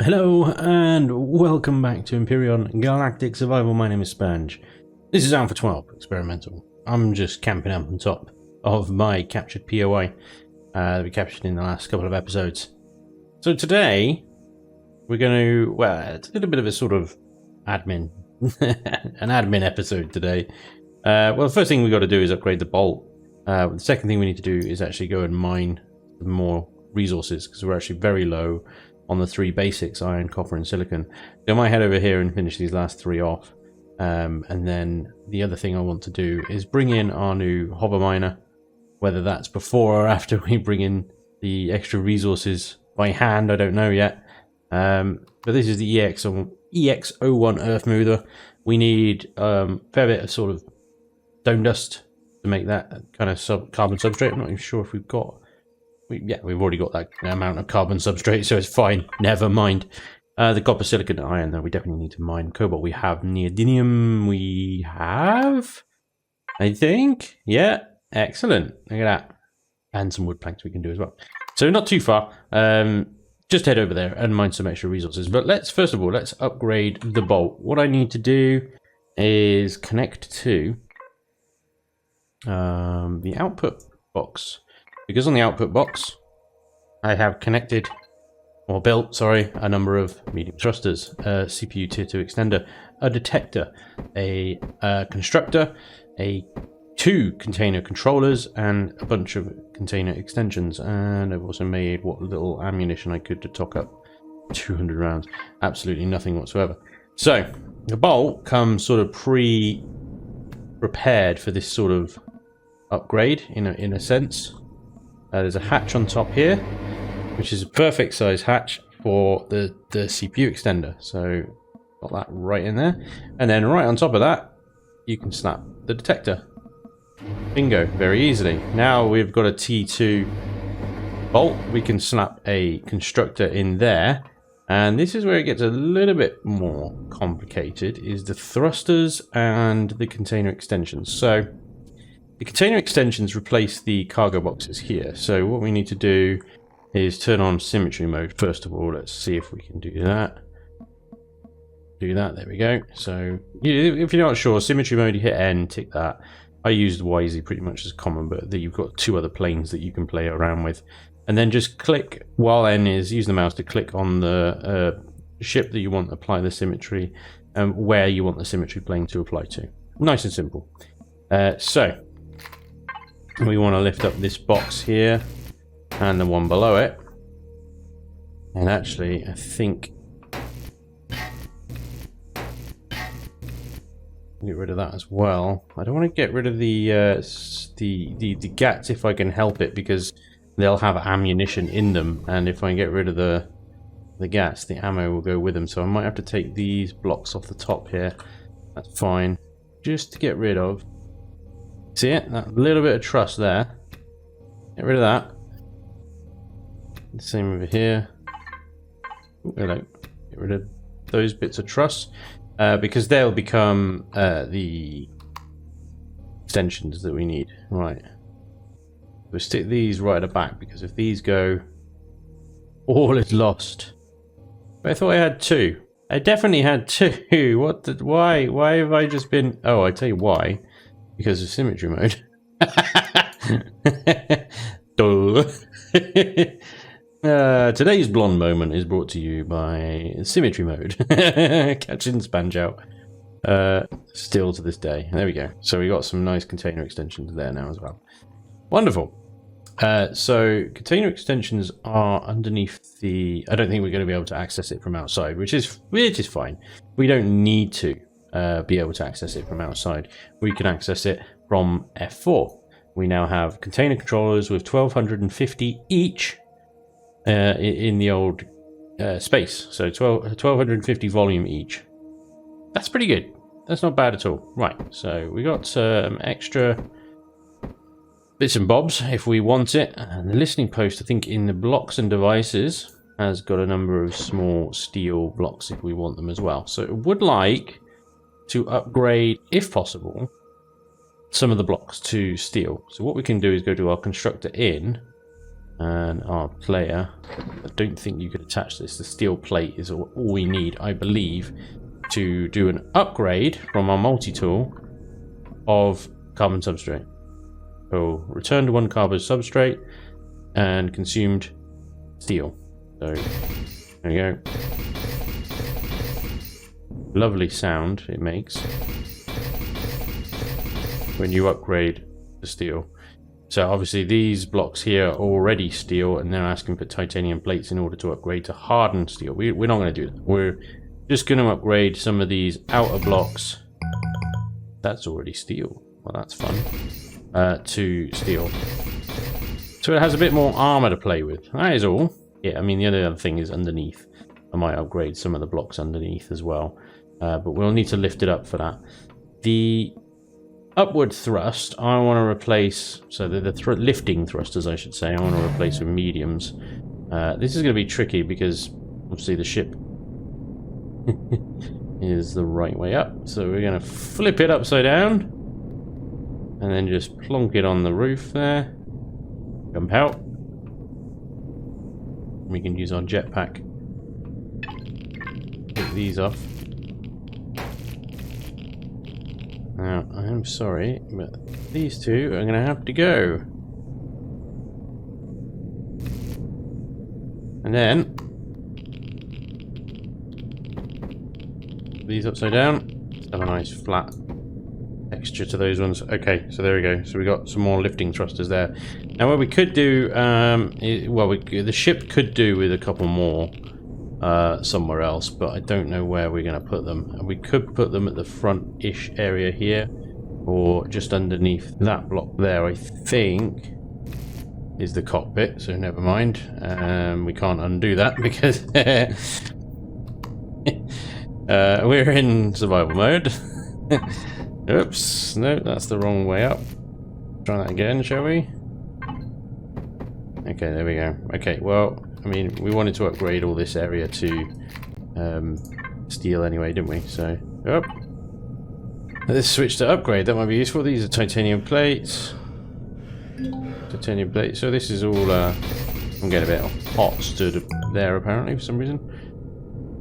Hello and welcome back to Empyrion Galactic Survival. My name is Spanj. This is Alpha 12 Experimental. I'm just camping up on top of my captured POI that we captured in the last couple of episodes. So today we're going to, well, it's a little bit of a sort of admin, an admin episode today. Well, the first thing we've got to do is upgrade the bolt. The second thing we need to do is actually go and mine some more resources because we're actually very low on the three basics: iron, copper and silicon. So I might head over here and finish these last three off, and then the other thing I want to do is bring in our new hover miner, whether that's before or after we bring in the extra resources by hand, I don't know yet. But this is the EX01 earth mover. We need a fair bit of sort of stone dust to make that kind of carbon substrate. I'm not even sure if we've got... we've already got that amount of carbon substrate, so it's fine. Never mind. The copper, silicon, and iron, though, we definitely need to mine. Cobalt, we have. Neodymium, we have, I think. Yeah, excellent. Look at that. And some wood planks we can do as well. So not too far. Just head over there and mine some extra resources. But let's, first of all, let's upgrade the bolt. What I need to do is connect to the output box. Because on the output box, I have connected, or built, sorry, a number of medium thrusters, a CPU tier 2 extender, a detector, a constructor, two container controllers, and a bunch of container extensions. And I've also made what little ammunition I could to talk up 200 rounds. Absolutely nothing whatsoever. So the bolt comes sort of prepared for this sort of upgrade in a sense. There's a hatch on top here, which is a perfect size hatch for the CPU extender. So got that right in there. And then right on top of that, you can snap the detector. Bingo, very easily. Now we've got a T2 bolt. We can snap a constructor in there. And this is where it gets a little bit more complicated, is the thrusters and the container extensions. So the container extensions replace the cargo boxes here. So what we need to do is turn on symmetry mode. First of all, let's see if we can do that. There we go. So if you're not sure, symmetry mode, you hit N, tick that. I used YZ pretty much as common, but you've got two other planes that you can play around with. And then just click, while N is, use the mouse to click on the ship that you want to apply the symmetry, and where you want the symmetry plane to apply to. Nice and simple. So we want to lift up this box here and the one below it. And actually, I think get rid of that as well. I don't want to get rid of the GATs if I can help it, because they'll have ammunition in them, and if I get rid of the GATs, the ammo will go with them. So I might have to take these blocks off the top here. That's fine. Just to get rid of. See it? That little bit of truss there. Get rid of that. The same over here. Ooh, hello. Get rid of those bits of truss, because they'll become the extensions that we need. Right. We'll stick these right at the back, because if these go, all is lost. But I thought I had two. I definitely had two. What? Why? Why have I just been? Oh, I tell you why. Because of symmetry mode. Today's blonde moment is brought to you by symmetry mode. Catching Spanj out. Still to this day. There we go. So we got some nice container extensions there now as well. Wonderful. So container extensions are underneath the... I don't think we're going to be able to access it from outside, which is fine. We don't need to be able to access it from outside. We can access it from F4. We now have container controllers with 1250 each in the old space. So 1250 volume each. That's pretty good. That's not bad at all. Right, so we got some extra bits and bobs if we want it. And the listening post, I think, in the blocks and devices has got a number of small steel blocks if we want them as well. So I would like to upgrade, if possible, some of the blocks to steel. So what we can do is go to our constructor in, and our player. I don't think you could attach this. The steel plate is all we need, I believe, to do an upgrade from our multi-tool of carbon substrate. So return to 1 carbon substrate and consumed steel. So there we go. Lovely sound it makes when you upgrade the steel. So obviously these blocks here are already steel, and they're asking for titanium plates in order to upgrade to hardened steel. We're not going to do that. We're just going to upgrade some of these outer blocks. That's already steel. Well, that's fun. To steel. So it has a bit more armor to play with. That is all. Yeah, I mean, the other thing is underneath. I might upgrade some of the blocks underneath as well. But we'll need to lift it up for that. The upward thrust, I want to replace, so the lifting thrusters, I should say, I want to replace with mediums. This is going to be tricky because obviously the ship is the right way up. So we're going to flip it upside down and then just plonk it on the roof there. Jump out. We can use our jetpack. Take these off. Now, I am sorry, but these two are going to have to go. And then, these upside down. Just have a nice flat texture to those ones. Okay, so there we go. So we got some more lifting thrusters there. Now, what we could do, the ship could do with a couple more somewhere else, but I don't know where we're going to put them. And we could put them at the front-ish area here, or just underneath that block there, I think, is the cockpit, so never mind. We can't undo that because we're in survival mode. Oops, no, that's the wrong way up. Try that again, shall we? Okay, there we go. Okay, well, I mean, we wanted to upgrade all this area to steel anyway, didn't we? So, up. Let's switch to upgrade. That might be useful. These are titanium plates. Titanium plates. So this is all. I'm getting a bit hot stood there apparently for some reason.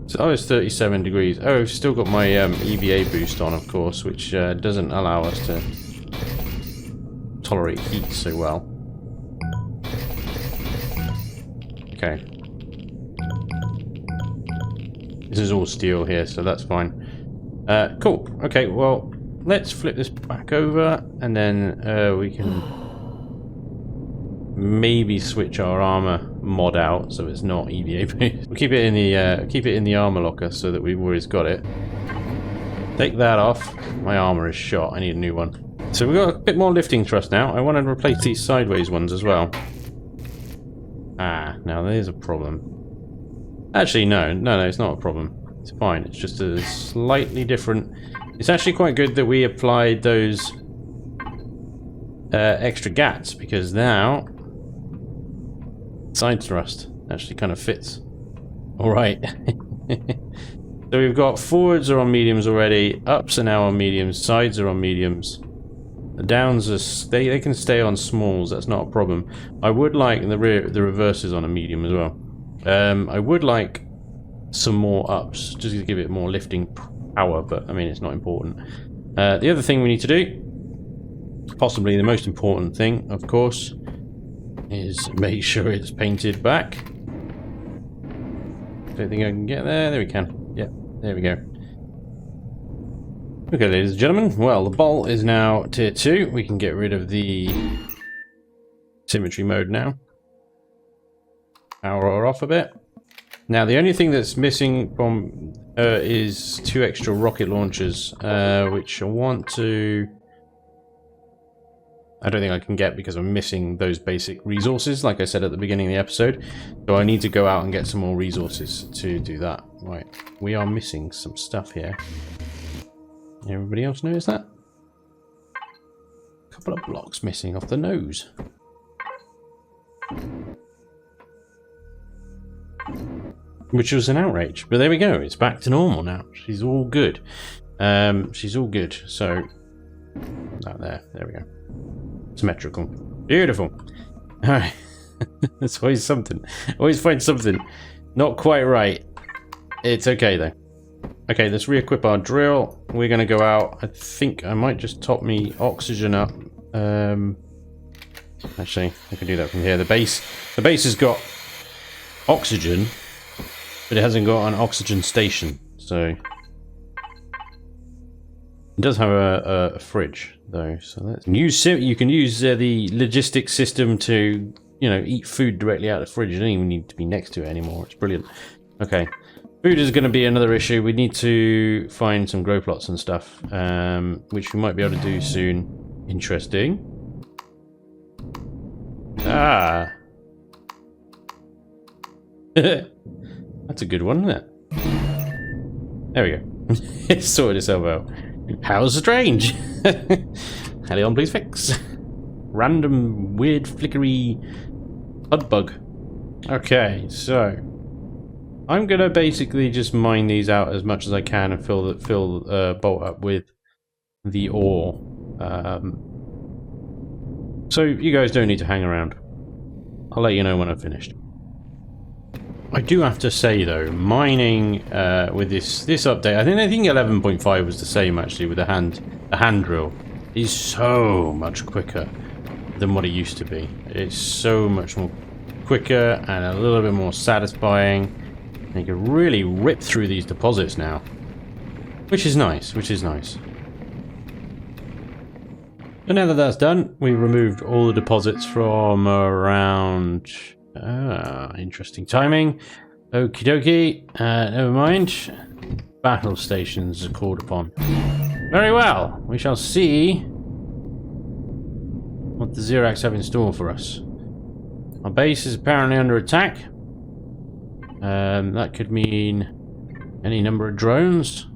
So it's 37 degrees. Oh, I've still got my EVA boost on, of course, which doesn't allow us to tolerate heat so well. Okay. This is all steel here, so that's fine. Cool. Okay, well, let's flip this back over, and then we can maybe switch our armor mod out so it's not EVA boost. We'll keep it in the armor locker so that we've always got it. Take that off. My armor is shot. I need a new one. So we've got a bit more lifting thrust now. I want to replace these sideways ones as well. Ah, now there's a problem. Actually, no, it's not a problem. It's fine. It's just a slightly different. It's actually quite good that we applied those extra gats, because now side thrust actually kind of fits. All right. So we've got forwards are on mediums already. Ups are now on mediums. Sides are on mediums. The downs are they can stay on smalls. That's not a problem. I would like the reverses on a medium as well. I would like some more ups just to give it more lifting power, but I mean it's not important. The other thing we need to do, possibly the most important thing, of course, is make sure it's painted back. Don't think I can get there. There we can. Yep, there we go. Okay, ladies and gentlemen, well, the bolt is now tier 2. We can get rid of the symmetry mode now. Power her off a bit. Now, the only thing that's missing from is 2 extra rocket launchers, which I want to... I don't think I can get because I'm missing those basic resources, like I said at the beginning of the episode. So I need to go out and get some more resources to do that. Right, we are missing some stuff here. Everybody else notice that? A couple of blocks missing off the nose. Which was an outrage, but there we go. It's back to normal now. She's all good. She's all good. So, that there we go. Symmetrical. Beautiful. Alright. There's always something. Always find something not quite right. It's okay though. Okay, let's re-equip our drill. We're going to go out. I think I might just top me oxygen up. Actually, I can do that from here. The base has got oxygen, but it hasn't got an oxygen station. So it does have a fridge though. So let's use. You can use the logistics system to, you know, eat food directly out of the fridge. You don't even need to be next to it anymore. It's brilliant. Okay. Food is going to be another issue. We need to find some grow plots and stuff, which we might be able to do soon. Interesting. Ah. That's a good one, isn't it? There we go. It sorted itself out. How strange. Helion, please fix. Random, weird, flickery HUD bug. Okay, so I'm gonna basically just mine these out as much as I can and fill bolt up with the ore. So you guys don't need to hang around. I'll let you know when I've finished. I do have to say though, mining with this update, I think 11.5 was the same actually with the hand drill, is so much quicker than what it used to be. It's so much more quicker and a little bit more satisfying. You can really rip through these deposits now, which is nice. And now that that's done, we removed all the deposits from around. Interesting timing. Okie dokie. Never mind. Battle stations are called upon. Very well. We shall see what the Xerax have in store for us. Our base is apparently under attack. That could mean any number of drones.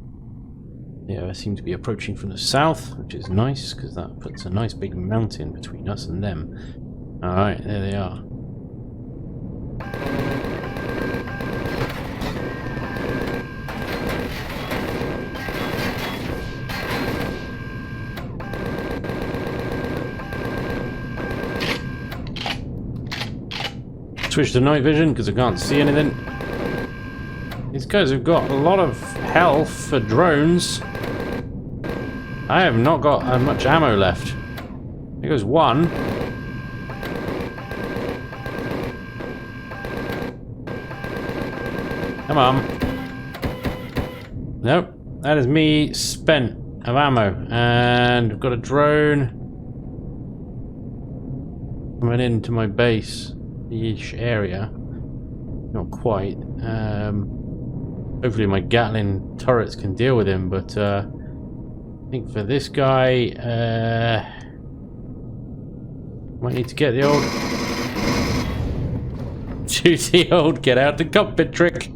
Yeah, they seem to be approaching from the south, which is nice because that puts a nice big mountain between us and them. Alright, there they are. Switch to night vision because I can't see anything. These guys have got a lot of health for drones. I have not got much ammo left. There goes one. Come on. Nope. That is me spent of ammo. And I've got a drone coming into my base-ish area. Not quite. Hopefully my Gatling turrets can deal with him, but I think for this guy, might need to get the old... do the old get out the cockpit trick.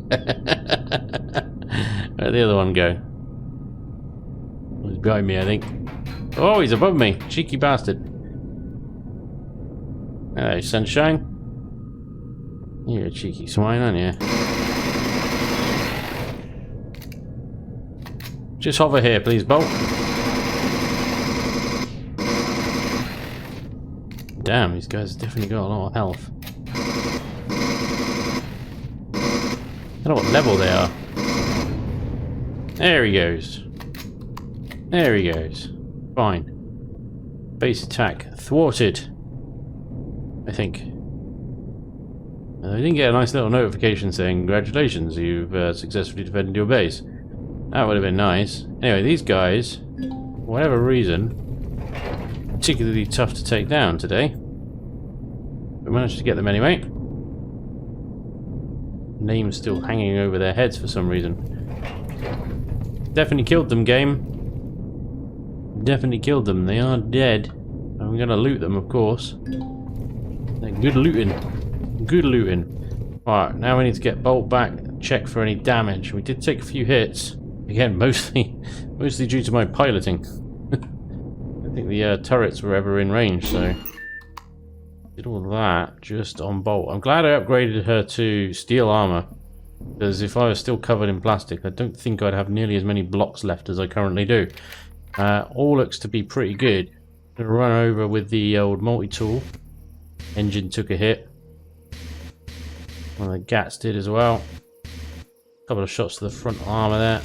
Where'd the other one go? He's behind me, I think. Oh, he's above me. Cheeky bastard. Hello, sunshine. You're a cheeky swine, aren't you? Just hover here, please, Bolt. Damn, these guys definitely got a lot of health. I don't know what level they are. There he goes. There he goes. Fine. Base attack thwarted. I think. I didn't get a nice little notification saying, congratulations, you've successfully defended your base. That would have been nice. Anyway, these guys, for whatever reason, particularly tough to take down today. We managed to get them anyway. Names still hanging over their heads for some reason. Definitely killed them, game. Definitely killed them. They are dead. I'm gonna loot them, of course. They're good looting. Good looting. Alright, now we need to get Bolt back, check for any damage. We did take a few hits. Again, mostly due to my piloting. I don't think the turrets were ever in range, so did all that just on Bolt. I'm glad I upgraded her to steel armor, because if I was still covered in plastic, I don't think I'd have nearly as many blocks left as I currently do. All looks to be pretty good. I'm gonna run over with the old multi-tool. Engine took a hit. One of the Gats did as well. A couple of shots to the front armor there.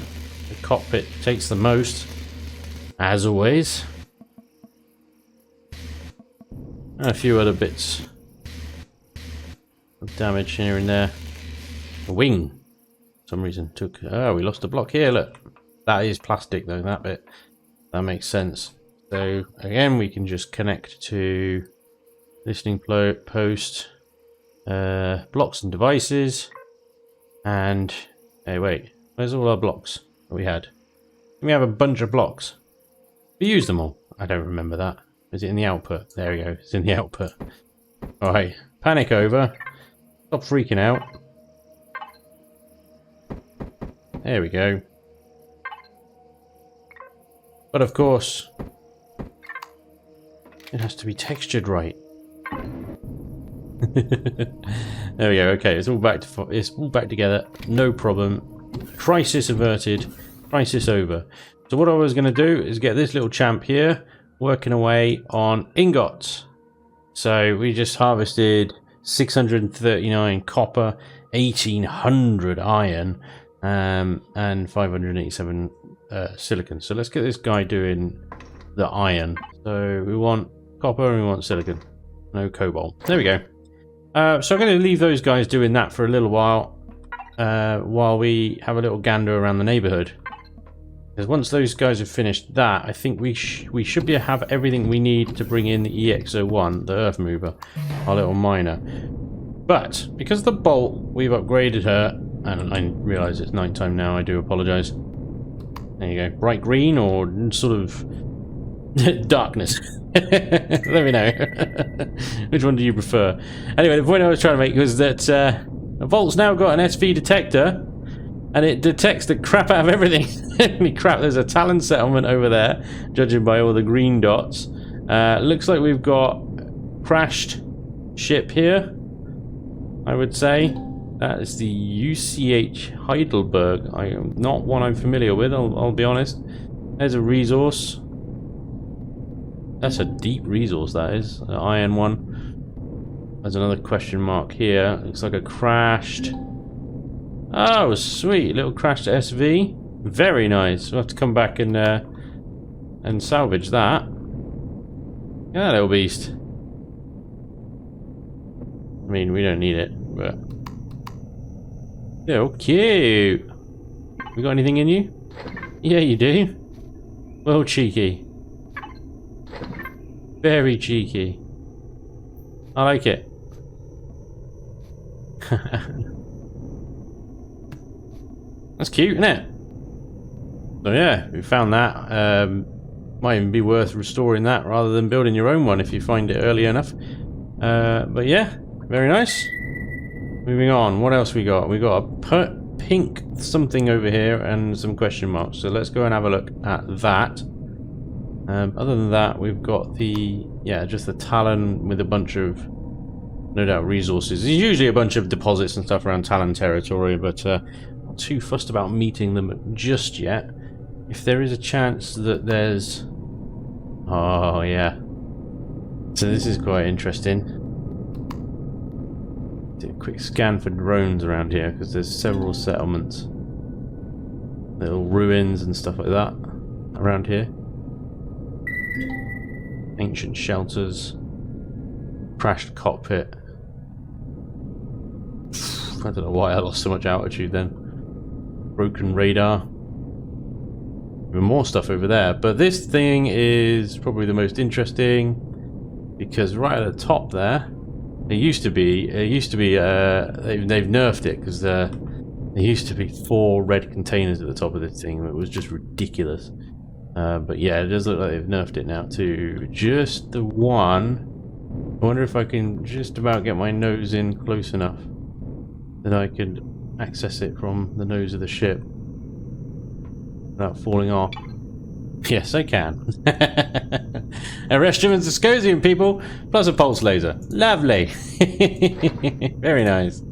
The cockpit takes the most, as always. And a few other bits of damage here and there. The wing, for some reason, took... Oh, we lost a block here, look. That is plastic, though, that bit. That makes sense. So, again, we can just connect to listening post, blocks and devices, and... Hey, wait. Where's all our blocks that we had? We have a bunch of blocks. We used them all. I don't remember that. Is it in the output? There we go. It's in the output. Alright. Panic over. Stop freaking out. There we go. But of course, it has to be textured right. There we go. Okay, it's all back together. No problem. Crisis averted. Crisis over. So what I was going to do is get this little champ here working away on ingots. So we just harvested 639 copper, 1800 iron, and 587 silicon. So let's get this guy doing the iron. So we want copper and we want silicon. No cobalt. There we go. So I'm going to leave those guys doing that for a little while we have a little gander around the neighborhood. Because once those guys have finished that, I think we should be have everything we need to bring in the EX01, the Earth Mover, our little miner. But because the Bolt, we've upgraded her, and I realise it's nighttime now, I do apologise. There you go. Bright green or sort of darkness. Let me know. Which one do you prefer? Anyway, the point I was trying to make was that the Volt's now got an SV detector, and it detects the crap out of everything. Holy crap, there's a Talon settlement over there, judging by all the green dots. Looks like we've got crashed ship here, I would say. That is the UCH Heidelberg. Not one I'm familiar with, I'll be honest. There's a resource. That's a deep resource, that is. An iron one. There's another question mark here. Looks like a crashed... Oh, sweet. Little crashed SV. Very nice. We'll have to come back and salvage that. Yeah, little beast. I mean, we don't need it, but... Still cute. We got anything in you? Yeah, you do. Well, cheeky. Very cheeky. I like it. That's cute, isn't it? So yeah, we found that. Might even be worth restoring that rather than building your own one if you find it early enough. But yeah, very nice. Moving on, what else we got? We got a pink something over here and some question marks. So let's go and have a look at that. Other than that, we've got the, yeah, just the Talon with a bunch of, no doubt, resources. There's usually a bunch of deposits and stuff around Talon territory, but not too fussed about meeting them just yet. If there is a chance that there's... Oh, yeah. So this is quite interesting. Do a quick scan for drones around here, because there's several settlements. Little ruins and stuff like that around here. Ancient shelters. Crashed cockpit. I don't know why I lost so much altitude then. Broken radar. Even more stuff over there. But this thing is probably the most interesting, because right at the top there, they've nerfed it, because there used to be 4 red containers at the top of this thing. It was just ridiculous. But yeah, it does look like they've nerfed it now to just the one. I wonder if I can just about get my nose in close enough that I could access it from the nose of the ship without falling off. Yes, I can. Arrest him as a Discosium, people, plus a pulse laser. Lovely. Very nice.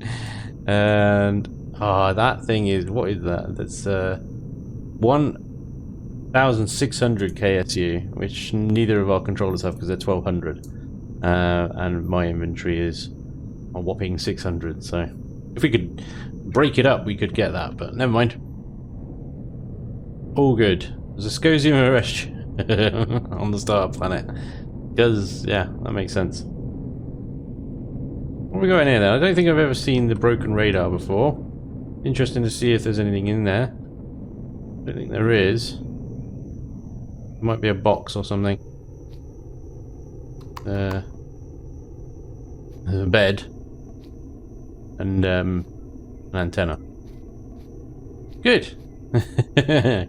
And that thing is, what is that? That's 1,600 KSU, which neither of our controllers have because they're 1,200. And my inventory is a whopping 600, so If we could break it up, we could get that, but never mind. All good. There's a Skipheads rest on the startup planet. Because, yeah, that makes sense. What are we got in here then? I don't think I've ever seen the broken radar before. Interesting to see if there's anything in there. I don't think there is. There might be a box or something. There's a bed. And an antenna. Good.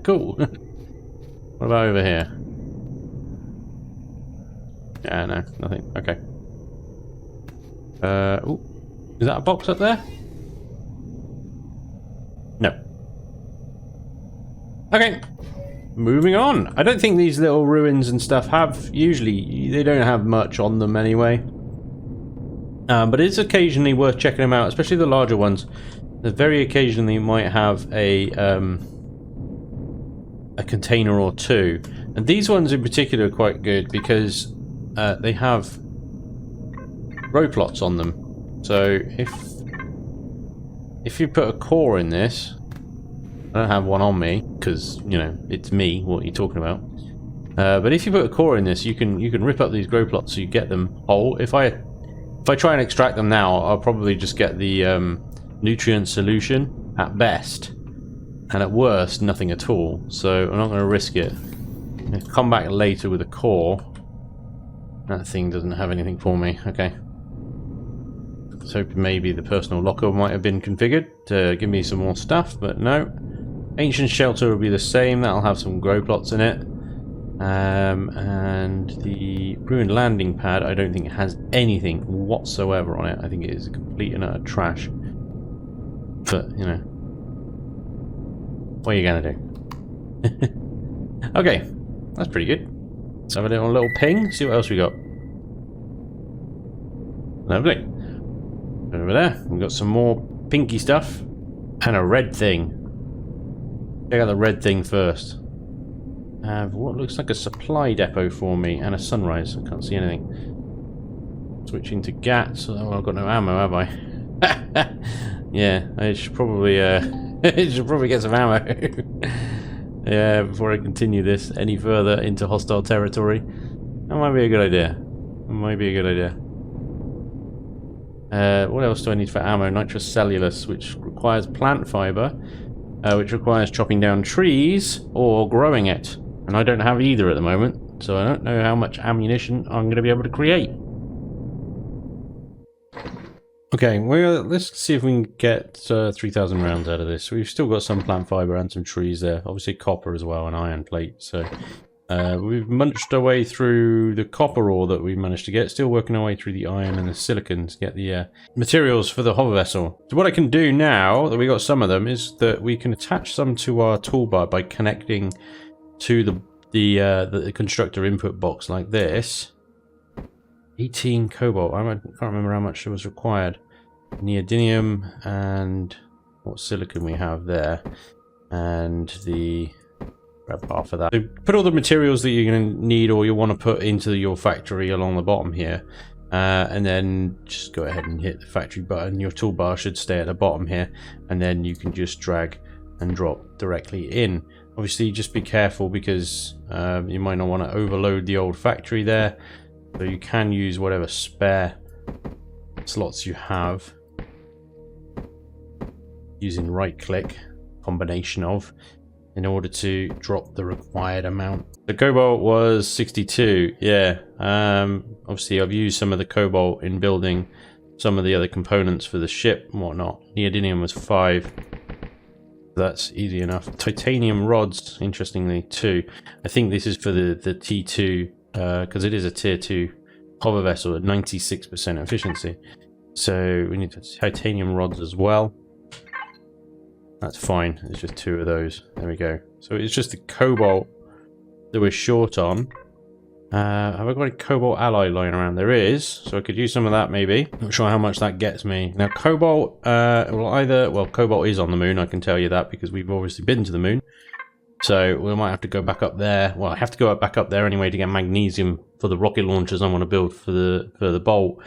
Cool. What about over here? Yeah, no, nothing. Okay. Ooh, is that a box up there? No. Okay. Moving on. I don't think these little ruins and stuff have, usually, they don't have much on them anyway. But it's occasionally worth checking them out, especially the larger ones. Very occasionally you might have a container or two. And these ones in particular are quite good because they have row plots on them. So if you put a core in this, I don't have one on me because, you know, it's me, what are you talking about? But if you put a core in this, you can rip up these grow plots so you get them whole. If I try and extract them now, I'll probably just get the nutrient solution at best, and at worst nothing at all, so I'm not going to risk it. I'll come back later with a core. That thing doesn't have anything for me. Okay, I was hoping maybe the personal locker might have been configured to give me some more stuff, but no. Ancient shelter will be the same, that'll have some grow plots in it. And the ruined landing pad, I don't think it has anything whatsoever on it. I think it is complete and utter trash. But, you know, what are you gonna do? Okay, that's pretty good. Let's have a little ping, see what else we got. Lovely. Over there, we've got some more pinky stuff and a red thing. Check out the red thing first. Have what looks like a supply depot for me and a sunrise. I can't see anything. Switching to GATs. Oh, I've got no ammo, have I? Yeah, I should probably get some ammo. Yeah, before I continue this any further into hostile territory. That might be a good idea. That might be a good idea. What else do I need for ammo? Nitrocellulose, which requires plant fiber, which requires chopping down trees or growing it. And I don't have either at the moment, so I don't know how much ammunition I'm going to be able to create. Okay, well, let's see if we can get 3,000 rounds out of this. We've still got some plant fiber and some trees there. Obviously copper as well, and iron plate. So we've munched our way through the copper ore that we managed to get. Still working our way through the iron and the silicon to get the materials for the hover vessel. So what I can do now that we got some of them is that we can attach some to our toolbar by connecting to the constructor input box like this. 18 cobalt. I can't remember how much was required. Neodymium and what silicon we have there, and the grab half of that. So put all the materials that you're going to need or you want to put into your factory along the bottom here, and then just go ahead and hit the factory button. Your toolbar should stay at the bottom here, and then you can just drag and drop directly in. Obviously, just be careful because you might not want to overload the old factory there. So you can use whatever spare slots you have using right click combination of in order to drop the required amount. The cobalt was 62. Yeah, obviously I've used some of the cobalt in building some of the other components for the ship and whatnot. Neodymium was 5. That's easy enough. Titanium rods, interestingly, too. I think this is for the T2 because it is a tier 2 hover vessel at 96% efficiency. So we need titanium rods as well. That's fine. It's just 2 of those. There we go. So it's just the cobalt that we're short on. Have I got a cobalt alloy lying around? There is. So I could use some of that maybe. Not sure how much that gets me. Now cobalt, cobalt is on the moon. I can tell you that because we've obviously been to the moon. So we might have to go back up there. Well, I have to go back up there anyway to get magnesium for the rocket launchers I want to build for the bolt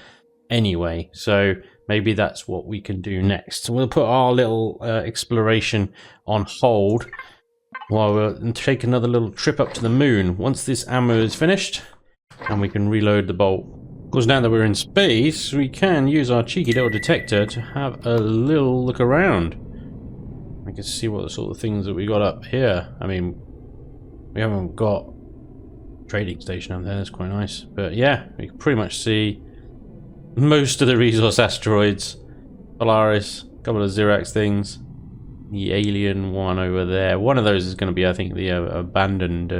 anyway. So maybe that's what we can do next. So we'll put our little exploration on hold while we'll take another little trip up to the moon. Once this ammo is finished, and we can reload the bolt. Of course, now that we're in space, we can use our cheeky little detector to have a little look around. We can see what the sort of things that we got up here. I mean, we haven't got a trading station up there, that's quite nice. But yeah, we can pretty much see most of the resource asteroids. Polaris, a couple of Xerax things. The alien one over there. One of those is going to be, I think, the abandoned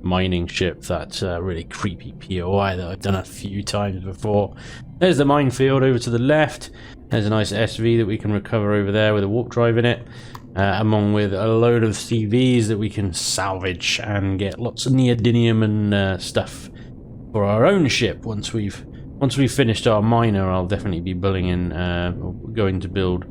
mining ship. That really creepy POI that I've done a few times before. There's the minefield over to the left. There's a nice SV that we can recover over there with a warp drive in it. Along with a load of CVs that we can salvage and get lots of neodymium and stuff for our own ship. Once we've finished our miner, I'll definitely be going to build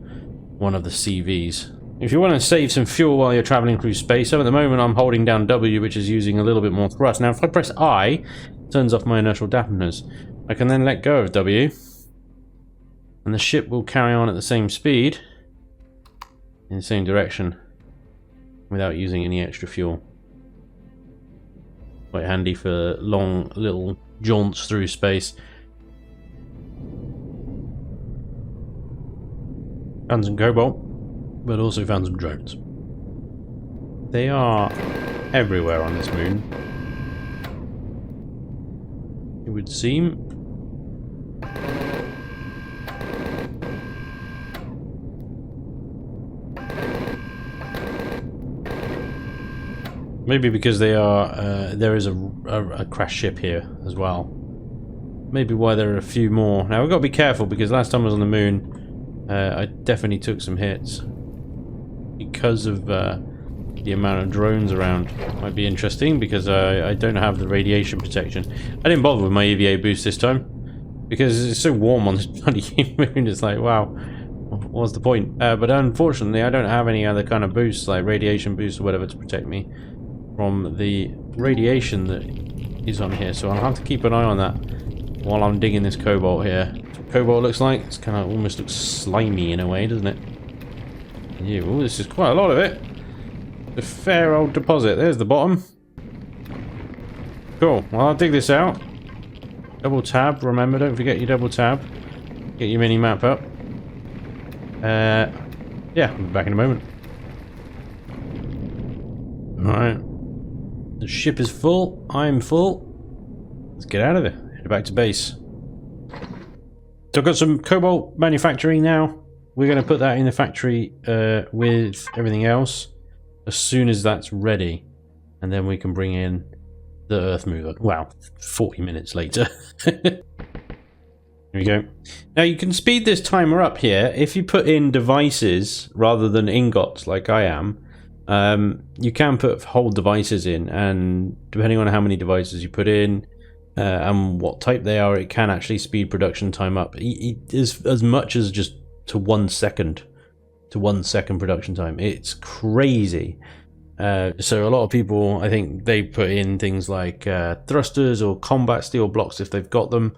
one of the CVs. If you want to save some fuel while you're traveling through space, so at the moment I'm holding down W, which is using a little bit more thrust. Now if I press I, it turns off my inertial dampeners. I can then let go of W, and the ship will carry on at the same speed, in the same direction, without using any extra fuel. Quite handy for long little jaunts through space. Found some cobalt, but also found some drones. They are everywhere on this moon, it would seem. Maybe because they are, there is a crash ship here as well. Maybe why there are a few more. Now we've got to be careful because last time I was on the moon, I definitely took some hits because of the amount of drones around. Might be interesting because I don't have the radiation protection. I didn't bother with my EVA boost this time because it's so warm on this bloody moon. It's like, wow, what's the point? But unfortunately, I don't have any other kind of boosts, like radiation boost or whatever, to protect me from the radiation that is on here. So I'll have to keep an eye on that while I'm digging this cobalt here. That's what cobalt looks like. It's kind of almost looks slimy in a way, doesn't it? Yeah, well, this is quite a lot of it. A fair old deposit. There's the bottom. Cool. Well, I'll dig this out. Double tab. Remember, don't forget your double tab. Get your mini map up. Yeah, I'll be back in a moment. Alright. The ship is full. I'm full. Let's get out of here. Head back to base. So I've got some cobalt manufacturing now. We're going to put that in the factory with everything else as soon as that's ready. And then we can bring in the Earth Mover. Wow, 40 minutes later. Here we go. Now you can speed this timer up here. If you put in devices rather than ingots like I am, you can put whole devices in, and depending on how many devices you put in and what type they are, it can actually speed production time up as much as just to 1 second production time. It's crazy. So a lot of people, I think they put in things like thrusters or combat steel blocks if they've got them,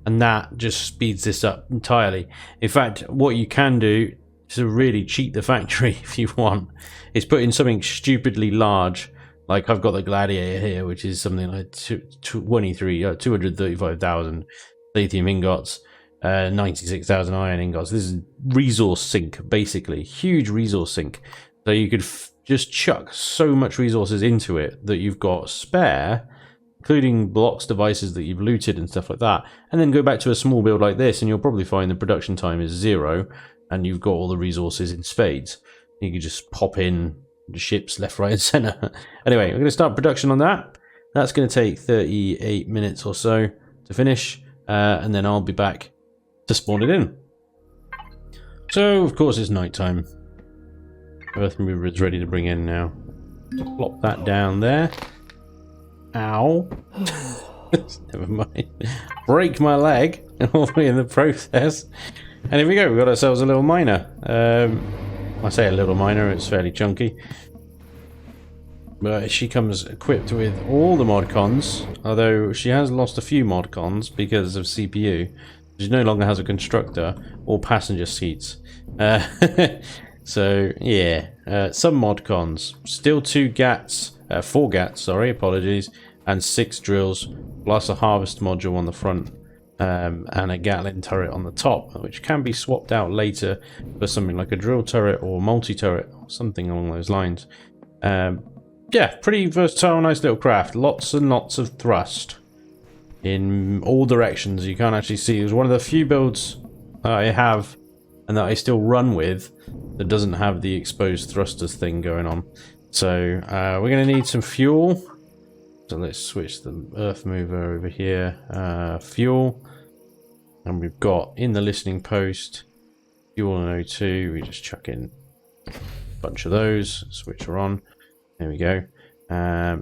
and that just speeds this up entirely. In fact, what you can do to really cheat the factory, if you want, is put in something stupidly large. Like I've got the Gladiator here, which is something like 235,000 lithium ingots, 96,000 iron ingots. This is resource sink, basically. Huge resource sink. So you could just chuck so much resources into it that you've got spare, including blocks, devices that you've looted and stuff like that, and then go back to a small build like this, and you'll probably find the production time is 0, and you've got all the resources in spades. You can just pop in the ships left, right, and center. Anyway, we're going to start production on that. That's going to take 38 minutes or so to finish, and then I'll be back to spawn it in. So, of course, it's night time. Earth Mover is ready to bring in now. Plop that down there. Ow. Never mind. Break my leg all the way in the process. And here we go, we've got ourselves a little miner. I say a little miner, it's fairly chunky. But she comes equipped with all the mod cons, although she has lost a few mod cons because of CPU. It no longer has a constructor or passenger seats. So yeah, some mod cons. Still 4 GATs, sorry, apologies, and 6 drills, plus a harvest module on the front, and a Gatling turret on the top, which can be swapped out later for something like a drill turret or multi-turret, or something along those lines. Yeah, pretty versatile, nice little craft. Lots and lots of thrust in all directions. You can't actually see. It was one of the few builds that I have and that I still run with that doesn't have the exposed thrusters thing going on. So we're going to need some fuel. So let's switch the earth mover over here. Fuel. And we've got in the listening post fuel and O2. We just chuck in a bunch of those. Switch her on. There we go.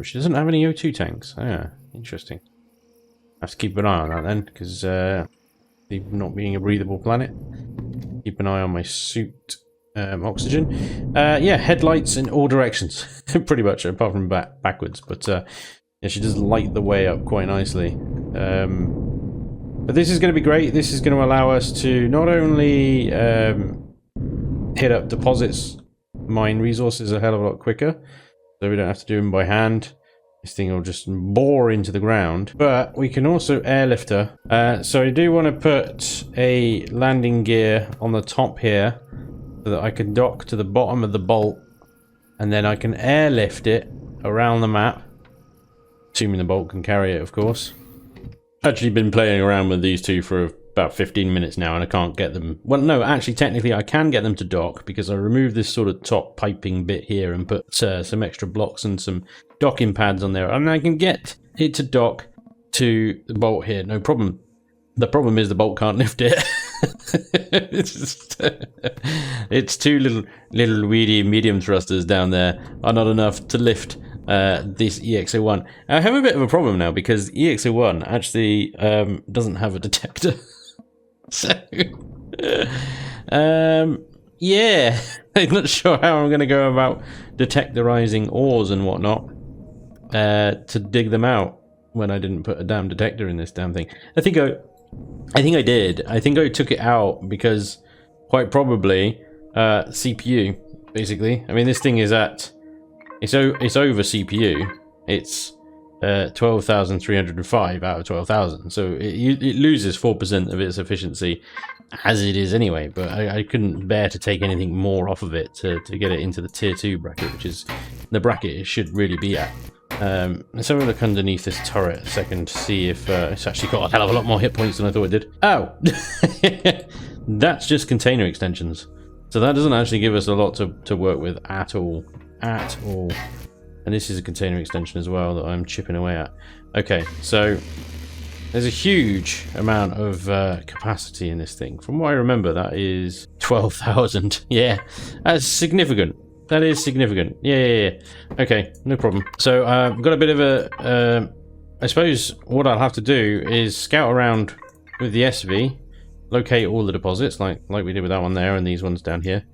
She doesn't have any O2 tanks. Yeah, interesting. I have to keep an eye on that then, because not being a breathable planet. Keep an eye on my suit oxygen. Yeah, headlights in all directions, pretty much, apart from backwards. But yeah, she does light the way up quite nicely. But this is going to be great. This is going to allow us to not only hit up deposits, mine resources a hell of a lot quicker, so we don't have to do them by hand. This thing will just bore into the ground, but we can also airlift her. So I do want to put a landing gear on the top here so that I can dock to the bottom of the bolt, and then I can airlift it around the map, assuming the bolt can carry it, of course. Actually been playing around with these two for about 15 minutes now, and I can't get them. Well, no, actually, technically, I can get them to dock because I removed this sort of top piping bit here and put some extra blocks and some docking pads on there, and I can get it to dock to the bolt here, no problem. The problem is the bolt can't lift it. It's two little weedy medium thrusters down there are not enough to lift this EX-01. I have a bit of a problem now because EX-01 actually doesn't have a detector. So, yeah, I'm not sure how I'm going to go about detectorizing ores and whatnot to dig them out when I didn't put a damn detector in this damn thing. I think I did. I think I took it out because quite probably CPU, basically. I mean, this thing is at it's over CPU. It's 12,305 out of 12,000, so it loses 4% of its efficiency as it is anyway, but I couldn't bear to take anything more off of it to get it into the tier 2 bracket, which is the bracket it should really be at. Let's have a look underneath this turret a second to see if it's actually got a hell of a lot more hit points than I thought it did. Oh! That's just container extensions, so that doesn't actually give us a lot to work with at all. And this is a container extension as well that I'm chipping away at. Okay, so there's a huge amount of capacity in this thing. From what I remember, that is 12,000. Yeah, that's significant. That is significant. Yeah. Okay, no problem. So I've got a bit of a... I suppose what I'll have to do is scout around with the SV, locate all the deposits, like we did with that one there and these ones down here,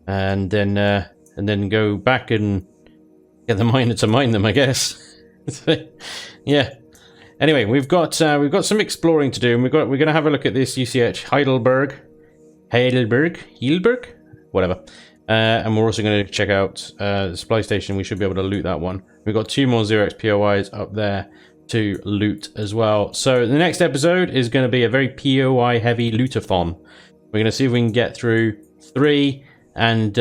and then go back and get the miner to mine them, I guess. Yeah. Anyway, we've got some exploring to do, and we're going to have a look at this UCH Heidelberg, whatever. And we're also going to check out the supply station. We should be able to loot that one. We've got 2 more 0x POIs up there to loot as well. So the next episode is going to be a very POI heavy lootathon. We're going to see if we can get through 3. And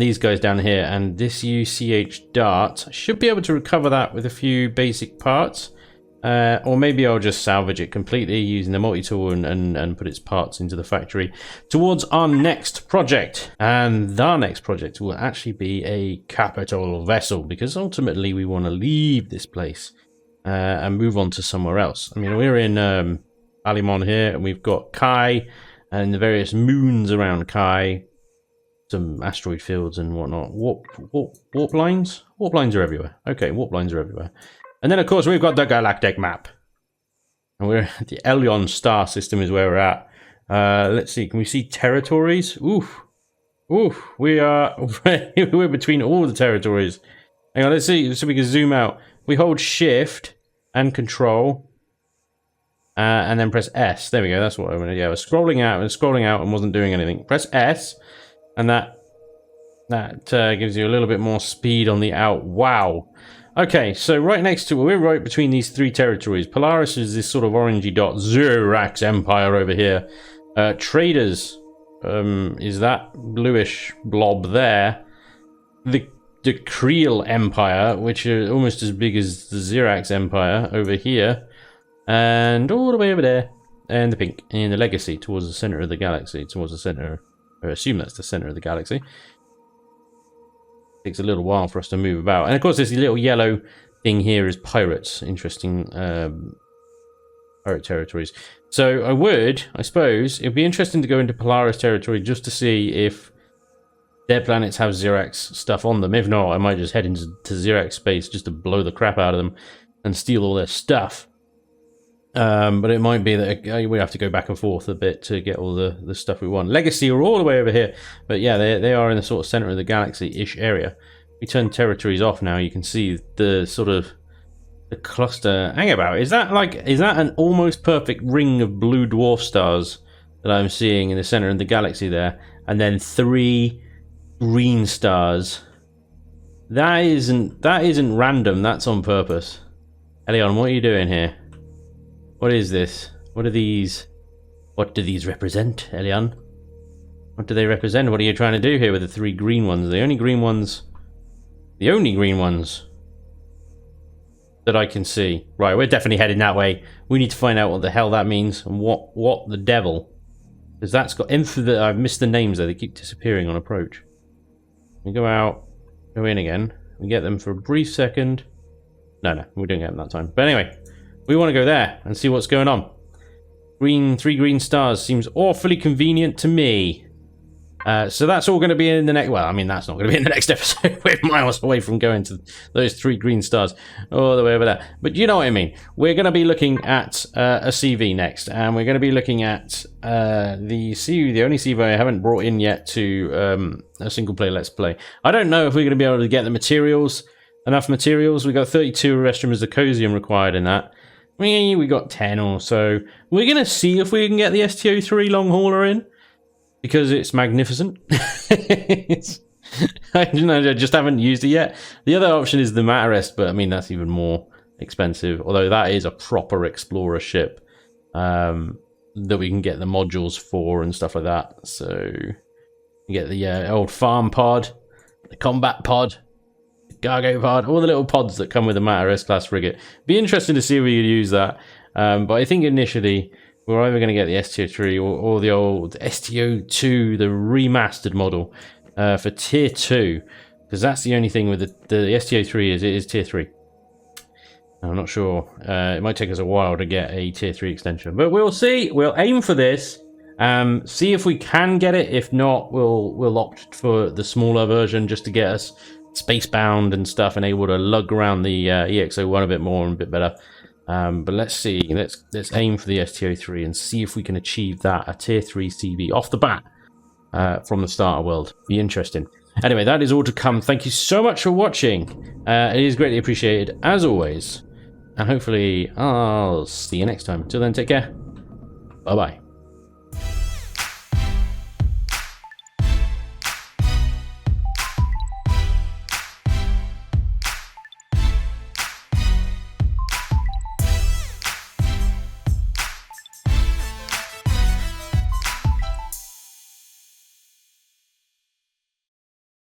these guys down here, and this UCH dart, I should be able to recover that with a few basic parts, or maybe I'll just salvage it completely using the multi-tool and put its parts into the factory towards our next project. And our next project will actually be a capital vessel, because ultimately we want to leave this place and move on to somewhere else. I mean, we're in Alimon here, and we've got Kai and the various moons around Kai, some asteroid fields and whatnot. Warp lines? Warp lines are everywhere. Okay, warp lines are everywhere. And then, of course, we've got the Galactic map. And we're the Elyon star system is where we're at. Let's see, can we see territories? Oof. We are we're between all the territories. Hang on, let's see so we can zoom out. We hold shift and control. and then press S. There we go. That's what I wanted. Yeah, I was scrolling out and wasn't doing anything. Press S, and that gives you a little bit more speed on the out. Wow. Okay, so right next to, we're right between these three territories. Polaris is this sort of orangey dot. Xerax Empire over here. Traders is that bluish blob there. The Creel Empire, which are almost as big as the Xerax Empire over here. And all the way over there. And the pink. And the Legacy towards the center of the galaxy. Towards the center. I assume that's the center of the galaxy. Takes a little while for us to move about. And of course, this little yellow thing here is pirates. Interesting pirate territories. So I suppose, it'd be interesting to go into Polaris territory just to see if their planets have Xerax stuff on them. If not, I might just head into Xerax space just to blow the crap out of them and steal all their stuff. But it might be that we have to go back and forth a bit to get all the stuff we want. Legacy are all the way over here. But yeah, they are in the sort of center of the galaxy-ish area. We turn territories off now. You can see the sort of the cluster. Hang about. Is that an almost perfect ring of blue dwarf stars that I'm seeing in the center of the galaxy there? And then 3 green stars. That isn't random. That's on purpose. Elion, what are you doing here? What is this? What are these? What do these represent, Elion? What do they represent? What are you trying to do here with the 3 green ones? The only green ones that I can see. Right, we're definitely heading that way. We need to find out what the hell that means and what the devil. Because that's got I've missed the names though. They keep disappearing on approach. We go out, go in again. We get them for a brief second. No, we don't get them that time. But anyway. We want to go there and see what's going on. 3 green stars seems awfully convenient to me. So that's all going to be in the next... Well, I mean, that's not going to be in the next episode. We're miles away from going to those 3 green stars all the way over there. But you know what I mean. We're going to be looking at a CV next. And we're going to be looking at the only CV I haven't brought in yet to a single player Let's Play. I don't know if we're going to be able to get the materials, enough materials. We've got 32 Restrums Zirconium required in that. We got 10 or so. We're going to see if we can get the STO3 long hauler in. Because it's magnificent. I just haven't used it yet. The other option is the Matarest, but I mean, that's even more expensive. Although that is a proper explorer ship that we can get the modules for and stuff like that. So you get the old farm pod, the combat pod, cargo pod, all the little pods that come with the Matarest class frigate. Be interesting to see if we could use that. But I think initially we're either going to get the STO3 or the old STO2, the remastered model for tier 2, because that's the only thing with the STO3 is it is tier 3. I'm not sure. It might take us a while to get a tier 3 extension, but we'll see. We'll aim for this. See if we can get it. If not, we'll opt for the smaller version just to get us spacebound and stuff and able to lug around the EX01 a bit more and a bit better. But let's see. Let's aim for the STO3 and see if we can achieve that, a tier 3 CV off the bat from the starter world. Be interesting. Anyway, that is all to come. Thank you so much for watching. It is greatly appreciated as always, and hopefully I'll see you next time. Until then, take care. Bye bye.